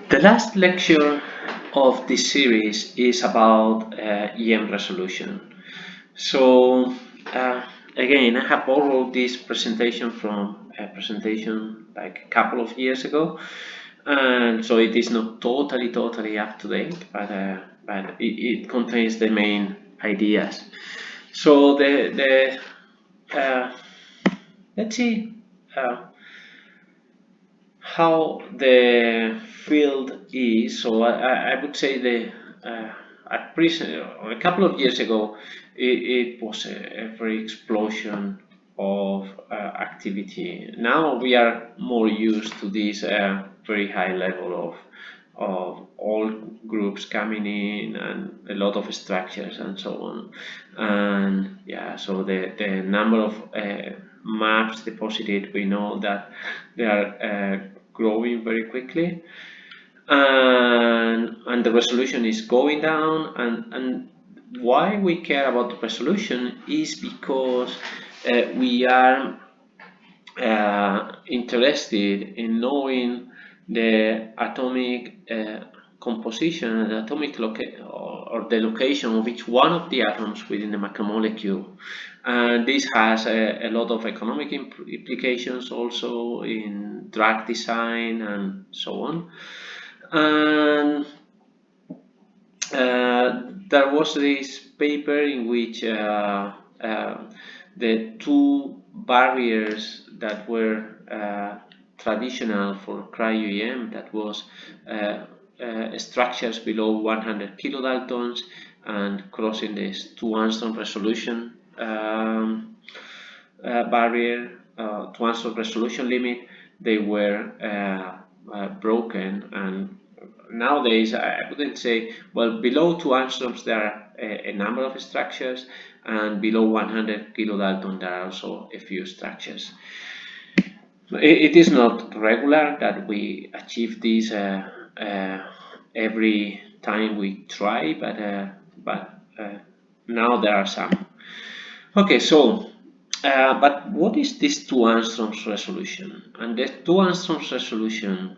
The last lecture of this series is about EM resolution. So again, I have borrowed this presentation from a presentation like a couple of years ago, and so it is not totally up to date, but it contains the main ideas. So let's see how the field is. So I would say at present, or a couple of years ago, it was a very explosion of activity. Now we are more used to this very high level of all groups coming in and a lot of structures and so on. And yeah, so the number of maps deposited, we know that they are growing very quickly, and the resolution is going down. And why we care about the resolution is because we are interested in knowing the atomic composition, the atomic or the location of each one of the atoms within the macromolecule. And this has a lot of economic implications also in drug design and so on. And there was this paper in which the two barriers that were traditional for CryoEM, that was structures below 100 kilodaltons and crossing this 2 angstrom resolution barrier, 2 angstrom resolution limit, they were broken. And nowadays I wouldn't say, well, below 2 angstroms there are a number of structures, and below 100 kilodalton there are also a few structures. It is not regular that we achieve this every time we try, but now there are some. Okay, so but what is this 2 angstroms resolution? And the 2 angstroms resolution,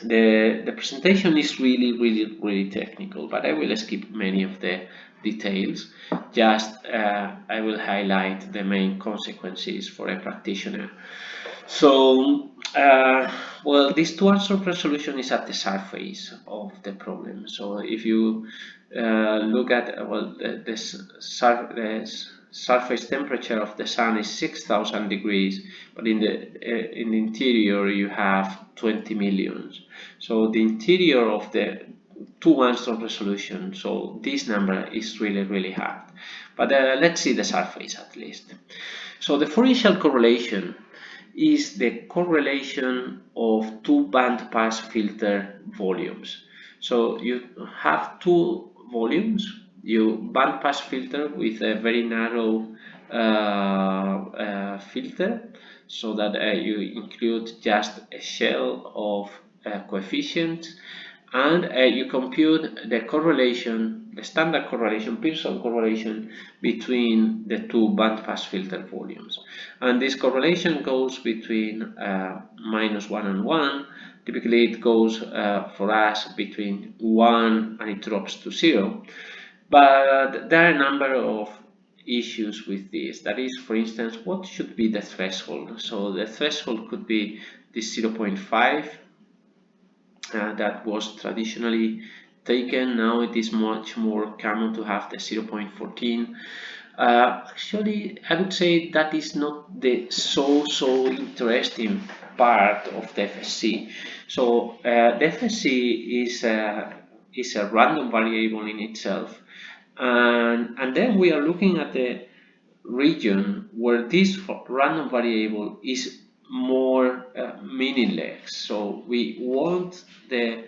the presentation is really technical, but I will skip many of the details. Just I will highlight the main consequences for a practitioner. So well, this 2 angstrom resolution is at the surface of the problem. So if you look at, well, the surface temperature of the sun is 6,000 degrees, but in the interior you have 20 millions. So the interior of the 2 angstrom resolution, so this number is really hard. But let's see the surface at least. So the Fourier correlation is the correlation of two bandpass filter volumes. So you have two volumes, you bandpass filter with a very narrow filter, so that you include just a shell of coefficients, and you compute the correlation, the standard correlation, Pearson correlation between the two bandpass filter volumes. And this correlation goes between -1 and 1. Typically it goes for us between 1 and it drops to 0. But there are a number of issues with this. That is, for instance, what should be the threshold? So the threshold could be this 0.5 that was traditionally taken. Now it is much more common to have the 0.14. Actually, I would say that is not the so interesting part of the FSC. So the FSC is a random variable in itself, and then we are looking at the region where this random variable is more meaningless. So we want the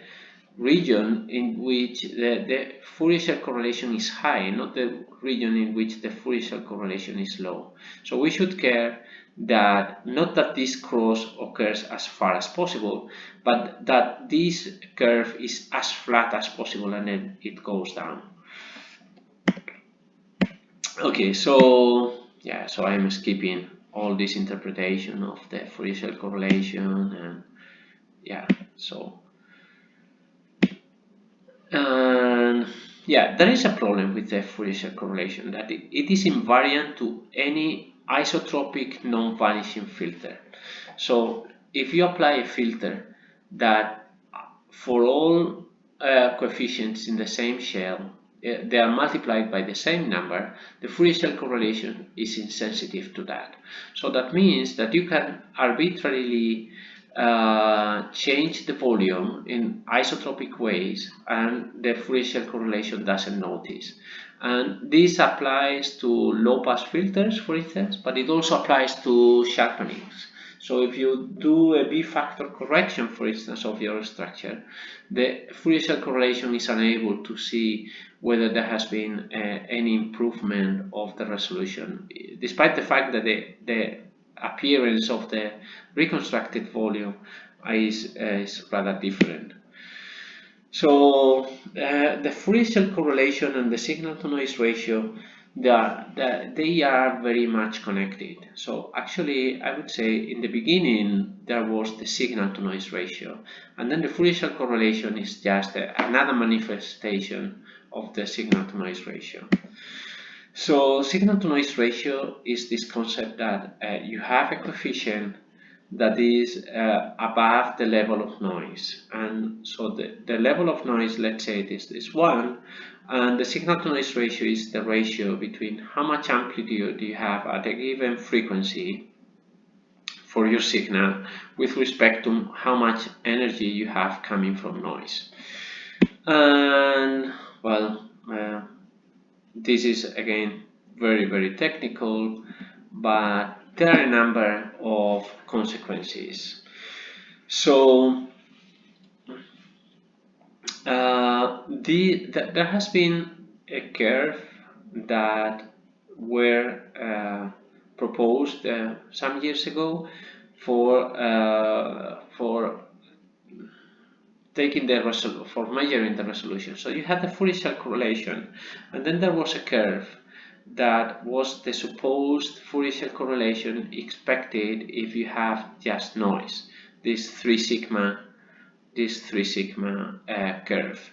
region in which the Fourier correlation is high, not the region in which the Fourier correlation is low. So we should care that not that this cross occurs as far as possible, but that this curve is as flat as possible and then it goes down. Okay, so yeah, so I'm skipping all this interpretation of the Fourier correlation, and yeah, so And yeah, there is a problem with the Fourier correlation, that it is invariant to any isotropic non-vanishing filter. So if you apply a filter that for all coefficients in the same shell they are multiplied by the same number, the Fourier correlation is insensitive to that. So that means that you can arbitrarily change the volume in isotropic ways and the Fourier correlation doesn't notice. And this applies to low-pass filters, for instance, but it also applies to sharpenings. So if you do a B-factor correction, for instance, of your structure, the Fourier correlation is unable to see whether there has been any improvement of the resolution, despite the fact that the appearance of the reconstructed volume is rather different. So the Fourier correlation and the signal-to-noise ratio, they are very much connected. So actually, I would say in the beginning there was the signal-to-noise ratio, and then the Fourier correlation is just another manifestation of the signal-to-noise ratio. So signal-to-noise ratio is this concept that you have a coefficient that is above the level of noise, and so the level of noise, let's say it is 1, and the signal-to-noise ratio is the ratio between how much amplitude you have at a given frequency for your signal with respect to how much energy you have coming from noise. And well, this is again very technical, but there are a number of consequences. So there has been a curve that were proposed some years ago for taking the for measuring the resolution. So you had the Fourier correlation, and then there was a curve that was the supposed Fourier correlation expected if you have just noise, this 3 sigma curve.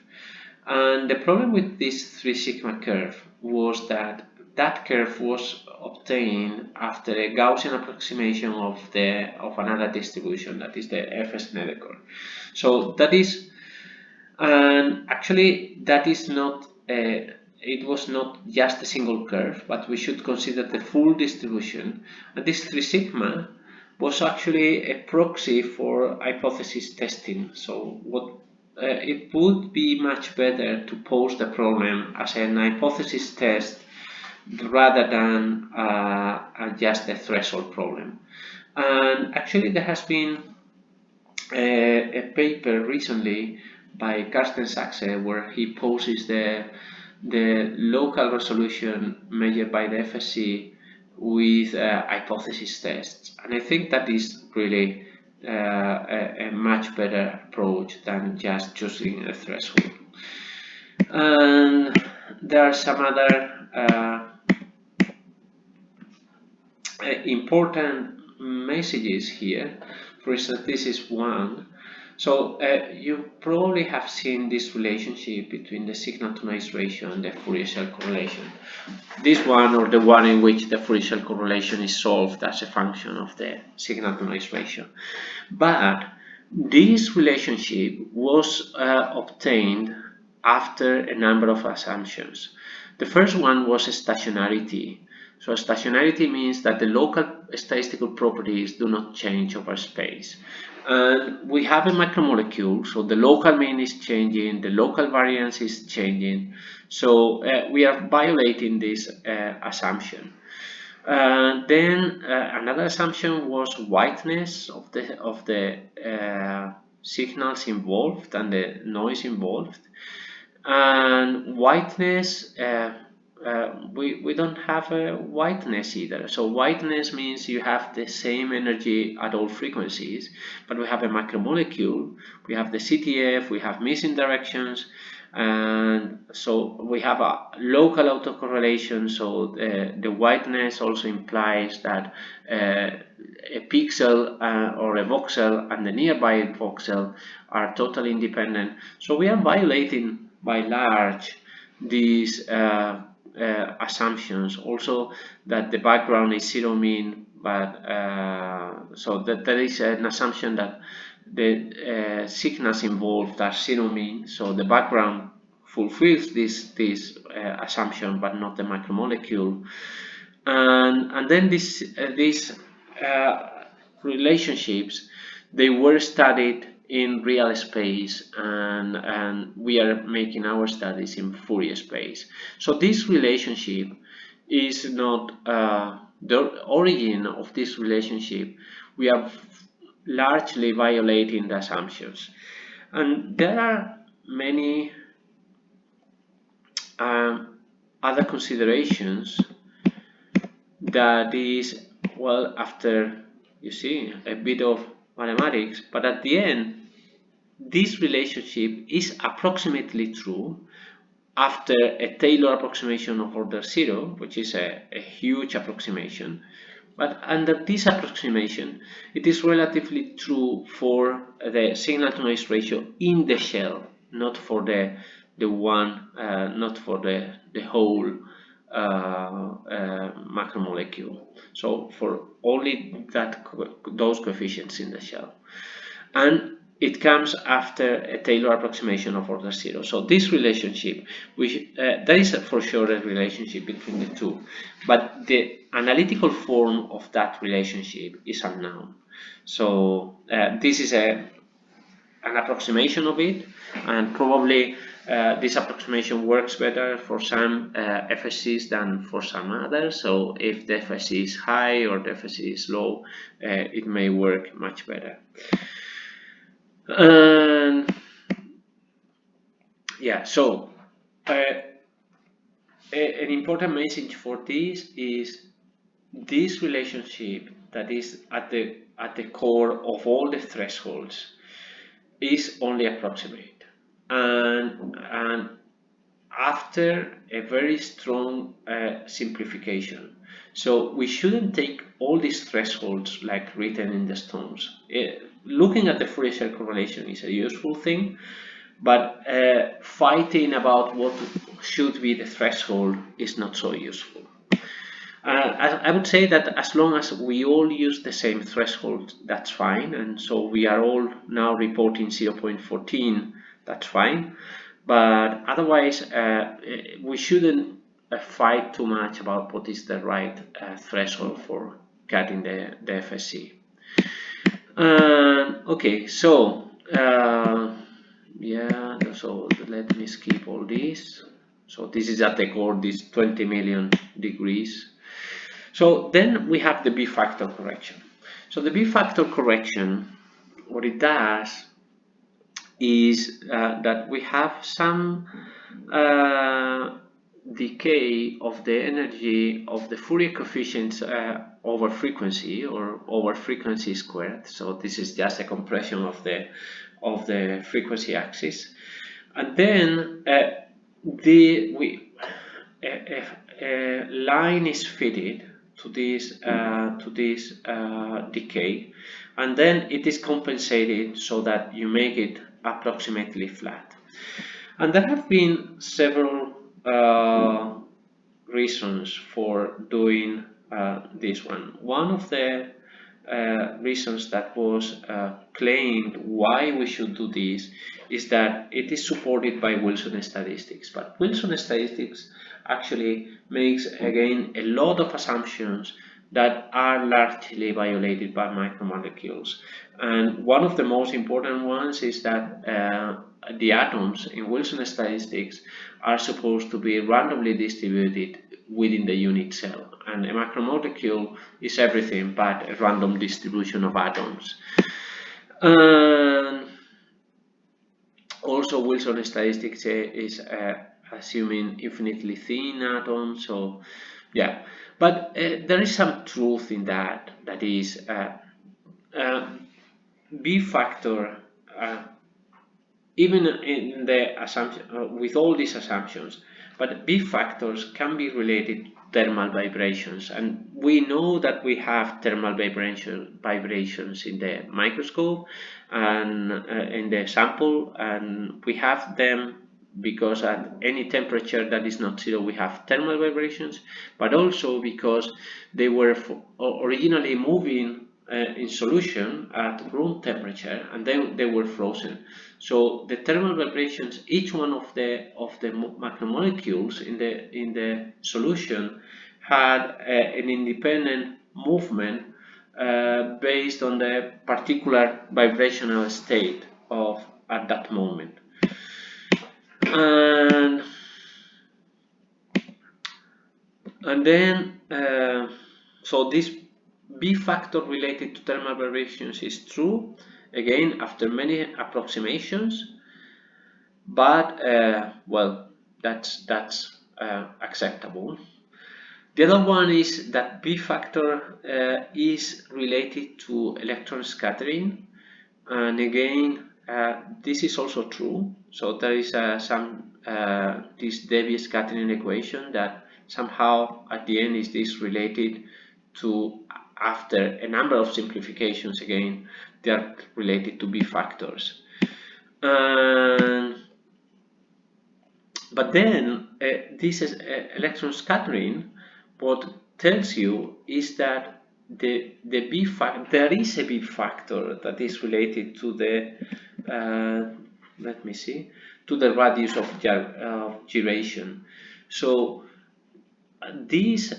And the problem with this 3 sigma curve was that that curve was obtained after a Gaussian approximation of another distribution, that is the F-Snedeker. So that is, and actually that is not it was not just a single curve, but we should consider the full distribution. And this 3 sigma was actually a proxy for hypothesis testing. So what it would be much better to pose the problem as an hypothesis test rather than just a threshold problem. And actually there has been a paper recently by Carsten Sachse where he poses the local resolution measured by the FSC with hypothesis tests, and I think that is really a much better approach than just choosing a threshold. And there are some other important messages here. For instance, this is one. So you probably have seen this relationship between the signal-to-noise ratio and the Fourier correlation. This one, or the one in which the Fourier correlation is solved as a function of the signal-to-noise ratio. But this relationship was obtained after a number of assumptions. The first one was stationarity. So stationarity means that the local statistical properties do not change over space. And we have a macromolecule, so the local mean is changing, the local variance is changing. So we are violating this assumption. Then another assumption was whiteness of the signals involved and the noise involved. And whiteness, we don't have a whiteness either. So whiteness means you have the same energy at all frequencies, but we have a macromolecule, we have the CTF, we have missing directions, and so we have a local autocorrelation. So the whiteness also implies that a pixel or a voxel and the nearby voxel are totally independent. So we are violating by large these assumptions. Also, that the background is zero mean, but so that there is an assumption that the signals involved are zero mean. So the background fulfills this assumption, but not the macromolecule. And then these relationships, they were studied in real space, and we are making our studies in Fourier space. So this relationship is not the origin of this relationship. We are largely violating the assumptions, and there are many other considerations that is, well, after, you see, a bit of mathematics, but at the end this relationship is approximately true after a Taylor approximation of order 0, which is a huge approximation. But under this approximation, it is relatively true for the signal to noise ratio in the shell, not for the one, not for the whole macromolecule. So for only those coefficients in the shell, and it comes after a Taylor approximation of order 0. So this relationship, there is for sure a relationship between the two, but the analytical form of that relationship is unknown. So this is an approximation of it, and probably this approximation works better for some FSCs than for some others. So if the FSC is high or the FSC is low, it may work much better. And yeah, so an important message for this is this relationship that is at the core of all the thresholds is only approximate, and after a very strong simplification. So we shouldn't take all these thresholds like written in the stones. Looking at the Fourier shell correlation is a useful thing, but fighting about what should be the threshold is not so useful. I would say that as long as we all use the same threshold, that's fine, and so we are all now reporting 0.14, that's fine, but otherwise we shouldn't fight too much about what is the right threshold for cutting the FSC. Okay, so yeah, so let me skip all this. So this is at the core, this 20 million degrees. So then we have the B factor correction. So the B factor correction, what it does is that we have some decay of the energy of the Fourier coefficients over frequency, or over frequency squared. So this is just a compression of the frequency axis, and then a line is fitted to this decay, and then it is compensated so that you make it approximately flat. And there have been several reasons for doing this one. One of the reasons that was claimed why we should do this is that it is supported by Wilson statistics, but Wilson statistics actually makes again a lot of assumptions that are largely violated by macromolecules, and one of the most important ones is that the atoms in Wilson statistics are supposed to be randomly distributed within the unit cell, and a macromolecule is everything but a random distribution of atoms. And also Wilson statistics is assuming infinitely thin atoms, so yeah, but there is some truth in that is B factor, even in the assumption, with all these assumptions, but B factors can be related to thermal vibrations, and we know that we have thermal vibrations in the microscope and in the sample, and we have them because at any temperature that is not zero we have thermal vibrations, but also because they were originally moving in solution at room temperature, and then they were frozen. So the thermal vibrations, each one of the macromolecules in the solution had an independent movement based on the particular vibrational state of at that moment. And then so this B factor related to thermal vibrations is true, again after many approximations, but well, that's acceptable. The other one is that B factor is related to electron scattering, and again this is also true. So there is this Debye scattering equation that somehow at the end is this related to, after a number of simplifications, again they are related to B factors. But then this is electron scattering, what tells you is that there is a B factor that is related to the let me see, to the radius of gyration. So this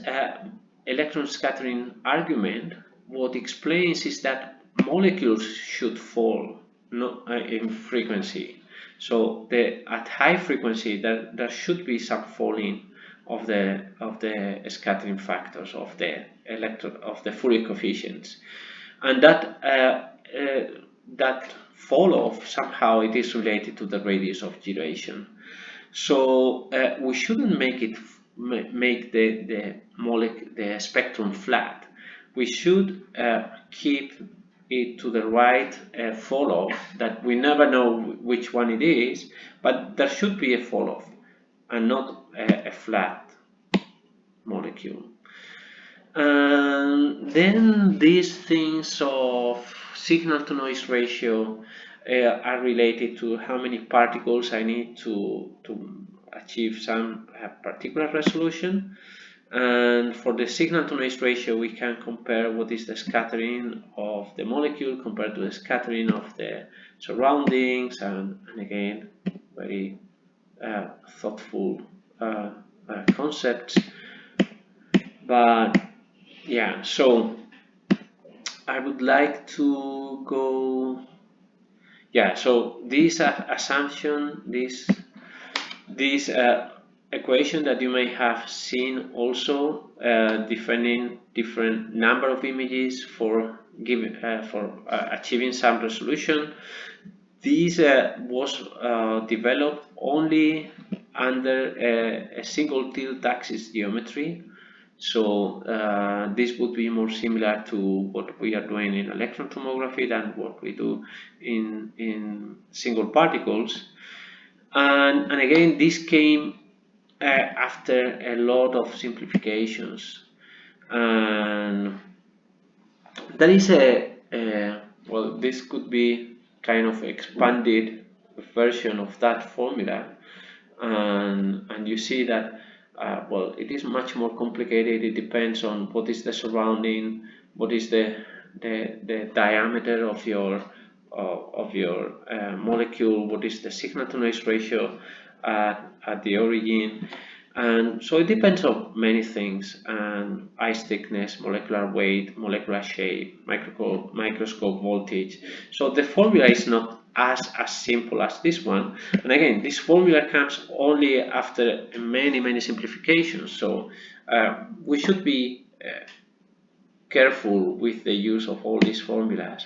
electron scattering argument, what explains is that molecules should fall in frequency. So at high frequency there should be some falling of the scattering factors of the Fourier coefficients, and that fall off somehow it is related to the radius of gyration. So we shouldn't make the spectrum flat. We should keep it to the right fall off, that we never know which one it is, but there should be a fall off and not a flat molecule. And then these things of signal to noise ratio are related to how many particles I need to achieve some particular resolution. And for the signal to noise ratio, we can compare what is the scattering of the molecule compared to the scattering of the surroundings, and again, very thoughtful concepts. But yeah, so I would like to go. Yeah, so this assumption, this equation that you may have seen also, defining different number of images for achieving some resolution. This was developed only under a single tilt axis geometry. So this would be more similar to what we are doing in electron tomography than what we do in single particles. And again, this came after a lot of simplifications. And there is well, this could be kind of expanded version of that formula, and you see that well, it is much more complicated. It depends on what is the surrounding, what is the diameter of your molecule, what is the signal to noise ratio at the origin, and so it depends on many things, and ice thickness, molecular weight, molecular shape, microscope voltage. So the formula is not as simple as this one, and again, this formula comes only after many simplifications. So we should be careful with the use of all these formulas.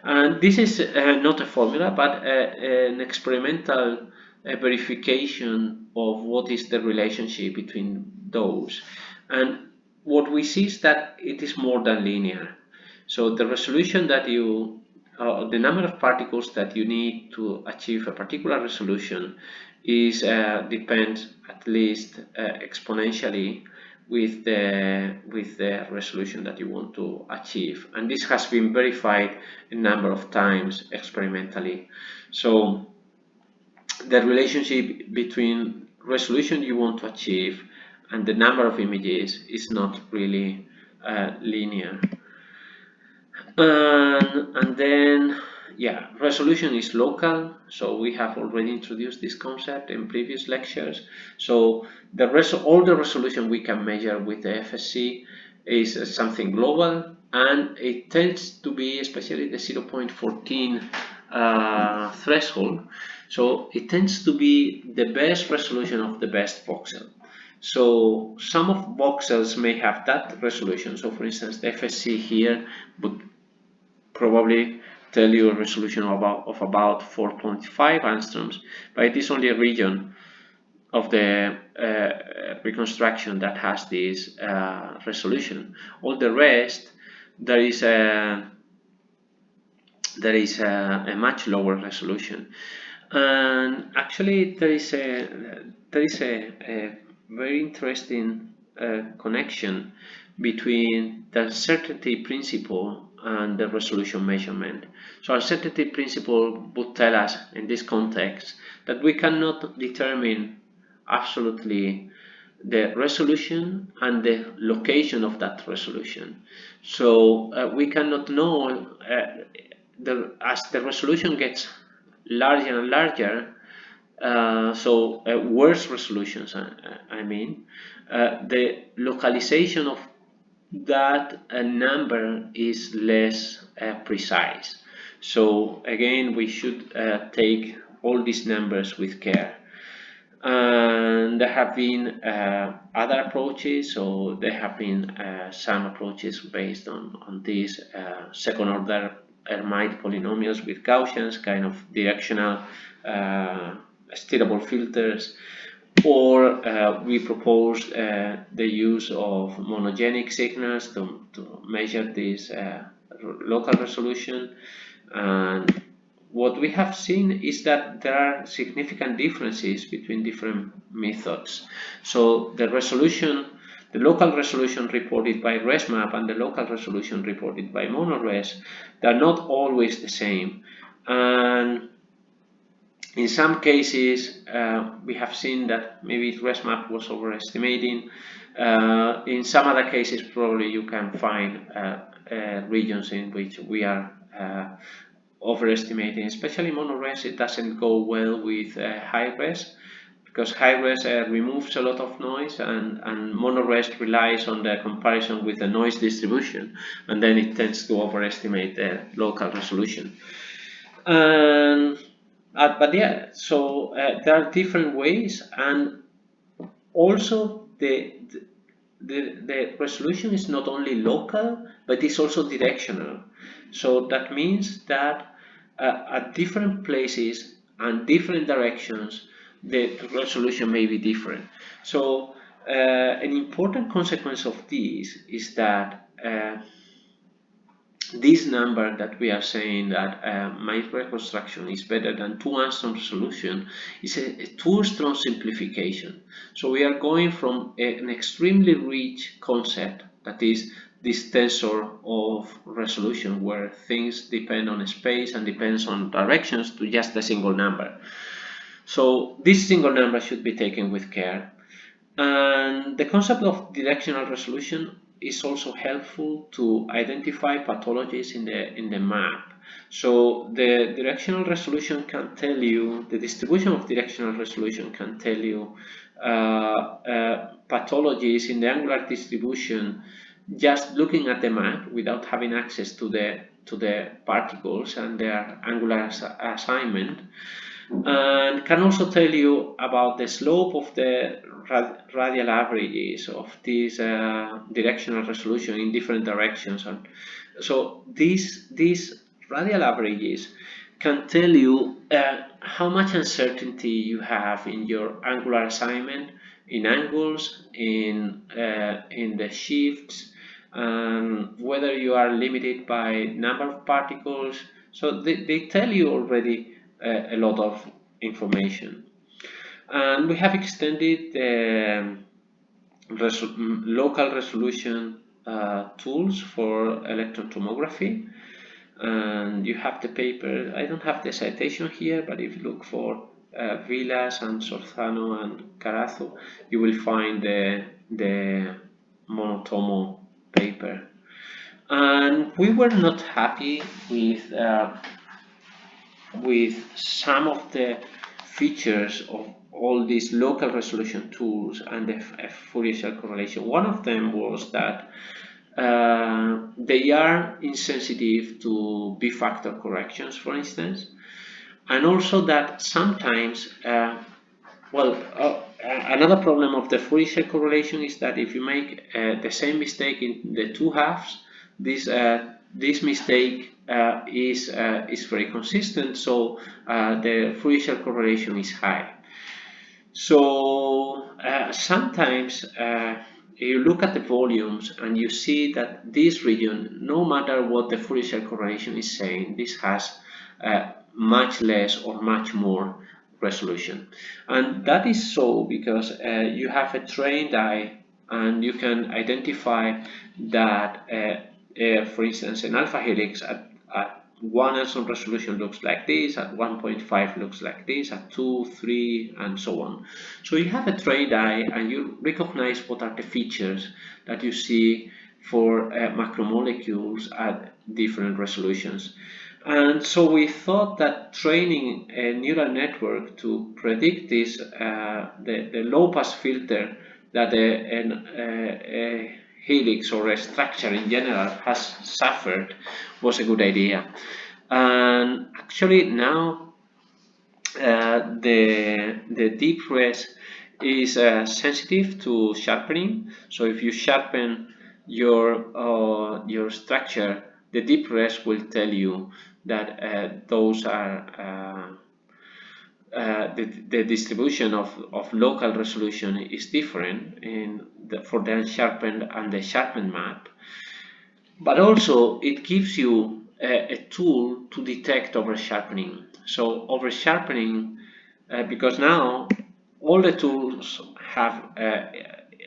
And this is not a formula, but an experimental verification of what is the relationship between those. And what we see is that it is more than linear. So the resolution that the number of particles that you need to achieve a particular resolution is depends at least exponentially with the resolution that you want to achieve, and this has been verified a number of times experimentally. So the relationship between resolution you want to achieve and the number of images is not really linear. And then, yeah, resolution is local, so we have already introduced this concept in previous lectures. So all the resolution we can measure with the FSC is something global, and it tends to be, especially the 0.14 threshold, so it tends to be the best resolution of the best voxel. So some of voxels may have that resolution. So for instance, the FSC here would probably tell you a resolution of about 4.5 angstroms, but it is only a region of the reconstruction that has this resolution. All the rest, there is a much lower resolution. And actually there is a very interesting connection between the uncertainty principle and the resolution measurement. So uncertainty principle would tell us in this context that we cannot determine absolutely the resolution and the location of that resolution. So we cannot know as the resolution gets larger and larger, worse resolutions, I mean, the localization of that number is less precise. So again, we should take all these numbers with care. And there have been other approaches, so there have been some approaches based on these second order Hermite polynomials with Gaussians, kind of directional steerable filters, or we proposed the use of monogenic signals to measure this local resolution. And what we have seen is that there are significant differences between different methods. So the local resolution reported by ResMap and the local resolution reported by MonoRes, they're not always the same. And in some cases, we have seen that maybe ResMap was overestimating. In some other cases, probably you can find regions in which we are overestimating. Especially MonoRes, it doesn't go well with high-res, because high-res removes a lot of noise, and MonoRes relies on the comparison with the noise distribution, and then it tends to overestimate the local resolution. But yeah, so there are different ways, and also the resolution is not only local, but it's also directional. So that means that at different places and different directions, the resolution may be different. So an important consequence of this is that this number that we are saying that my reconstruction is better than 2 angstrom resolution is a too strong simplification. So we are going from an extremely rich concept, that is this tensor of resolution, where things depend on space and depends on directions, to just a single number. So this single number should be taken with care. And the concept of directional resolution is also helpful to identify pathologies in the map. So the directional resolution can tell you, the distribution of directional resolution can tell you pathologies in the angular distribution just looking at the map without having access to the particles and their angular assignment. And can also tell you about the slope of the radial averages of this directional resolution in different directions. And so these radial averages can tell you how much uncertainty you have in your angular assignment, in angles, in the shifts, and whether you are limited by number of particles. So they tell you already a lot of information. And we have extended the local resolution tools for electron tomography. And you have the paper, I don't have the citation here, but if you look for Vilas and Sorzano and Carazo, you will find the Monotomo paper. And we were not happy with some of the features of all these local resolution tools and the Fourier shell correlation. One of them was that they are insensitive to B-factor corrections, for instance, and also that sometimes, another problem of the Fourier shell correlation is that if you make the same mistake in the two halves, this mistake is very consistent, so the Fourier shell correlation is high. So sometimes you look at the volumes and you see that this region, no matter what the Fourier shell correlation is saying, this has much less or much more resolution. And that is so because you have a trained eye and you can identify that, for instance, an alpha helix at 1 Elson resolution looks like this, at 1.5 looks like this, at 2, 3, and so on. So you have a trained eye and you recognize what are the features that you see for macromolecules at different resolutions. And so we thought that training a neural network to predict this, the low-pass filter that a helix or a structure in general has suffered was a good idea. And actually now the deep res is sensitive to sharpening. So if you sharpen your structure, the deep res will tell you that those are the distribution of local resolution is different for the unsharpened and the sharpened map. But also it gives you a tool to detect over-sharpening. So over-sharpening, because now all the tools have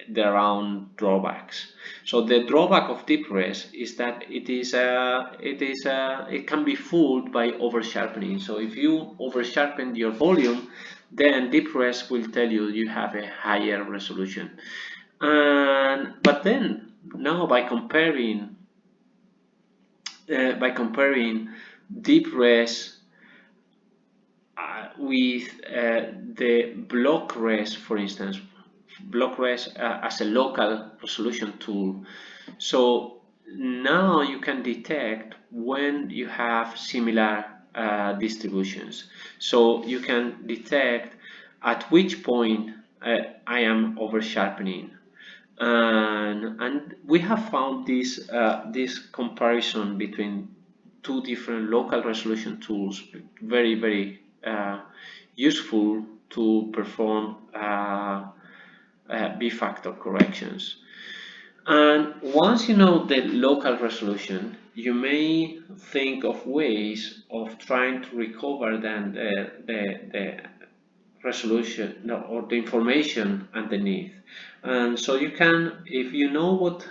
their own drawbacks. So the drawback of deep res is that it can be fooled by over-sharpening. So if you over-sharpen your volume, then deep res will tell you have a higher resolution. But then now by comparing deep res with the block res, for instance, block res as a local resolution tool. So now you can detect when you have similar distributions. So you can detect at which point I am over sharpening. And we have found this comparison between two different local resolution tools very, very useful to perform B-factor corrections. And once you know the local resolution, you may think of ways of trying to recover then the resolution or the information underneath. And so you can, if you know what,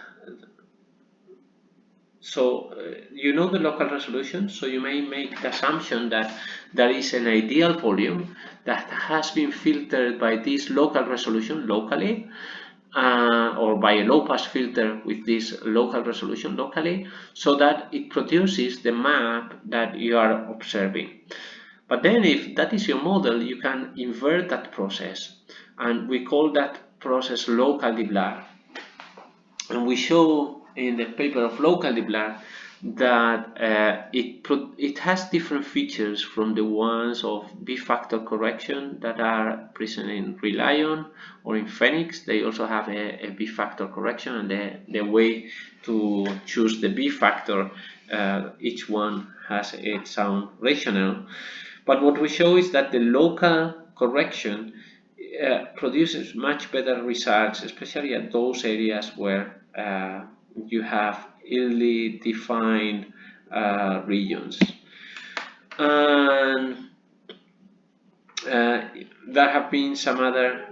so you know the local resolution, so you may make the assumption that there is an ideal volume that has been filtered by this local resolution locally, or by a low-pass filter with this local resolution locally, so that it produces the map that you are observing. But then if that is your model, you can invert that process, and we call that process local Deblur. And we show in the paper of local Deblur that it has different features from the ones of B-factor correction that are present in Relion or in Phoenix. They also have a B-factor correction, and the way to choose the B-factor, each one has its own rationale. But what we show is that the local correction produces much better results, especially at those areas where you have illy defined regions. And there have been some other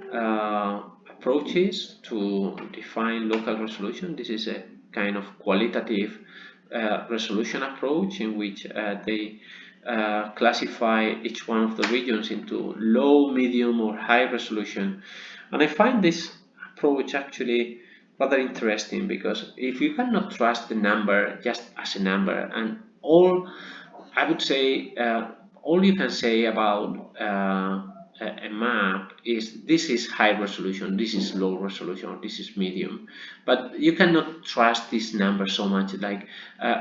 approaches to define local resolution. This is a kind of qualitative resolution approach in which they classify each one of the regions into low, medium, or high resolution. And I find this approach actually rather interesting, because if you cannot trust the number just as a number, and I would say all you can say about a map is this is high resolution, this is low resolution, this is medium, but you cannot trust this number so much. Like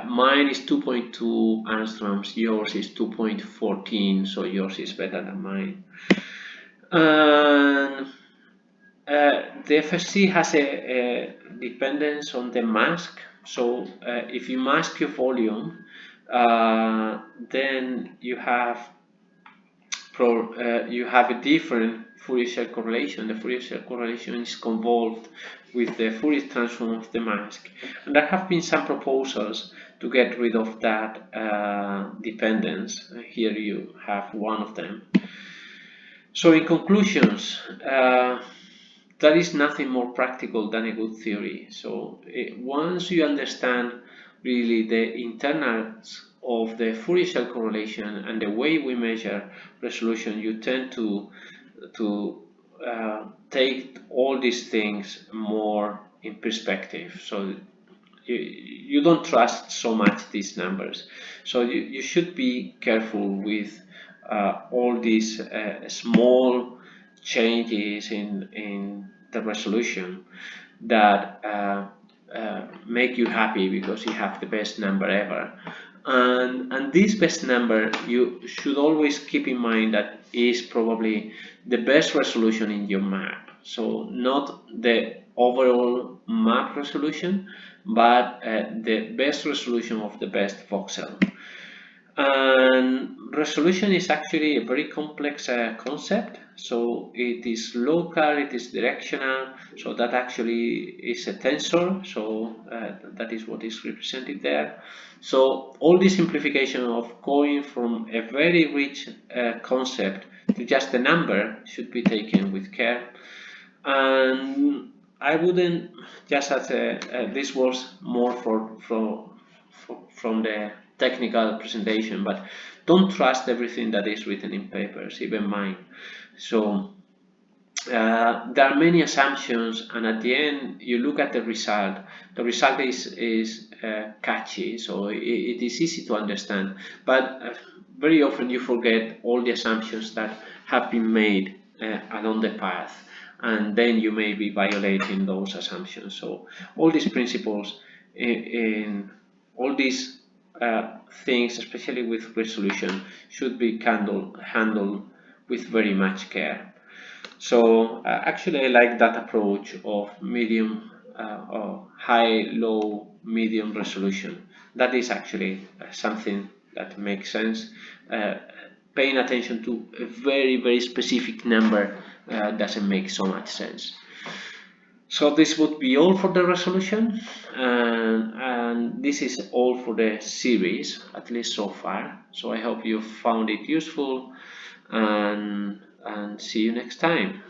mine is 2.2 angstroms, yours is 2.14, so yours is better than mine. And the FSC has a dependence on the mask. So if you mask your volume, then you have a different Fourier shell correlation. The Fourier shell correlation is convolved with the Fourier transform of the mask, and there have been some proposals to get rid of that dependence. Here you have one of them. So in conclusions, there is nothing more practical than a good theory. So once you understand really the internals of the Fourier shell correlation and the way we measure resolution, you tend to take all these things more in perspective. So you don't trust so much these numbers. So you should be careful with all these small changes in the resolution that make you happy because you have the best number ever. And this best number, you should always keep in mind that is probably the best resolution in your map. So not the overall map resolution, but the best resolution of the best voxel. And resolution is actually a very complex concept. So it is local, it is directional, so that actually is a tensor, so that is what is represented there. So all this simplification of going from a very rich concept to just a number should be taken with care. And I wouldn't just as this was more from the technical presentation, but don't trust everything that is written in papers, even mine. So there are many assumptions, and at the end you look at the result. The result is catchy, so it is easy to understand, but very often you forget all the assumptions that have been made along the path, and then you may be violating those assumptions. So all these principles in all these things, especially with resolution, should be handled with very much care. So actually I like that approach of medium or high, low, medium resolution. That is actually something that makes sense. Paying attention to a very specific number doesn't make so much sense. So this would be all for the resolution, and this is all for the series, at least so far. So I hope you found it useful, and see you next time.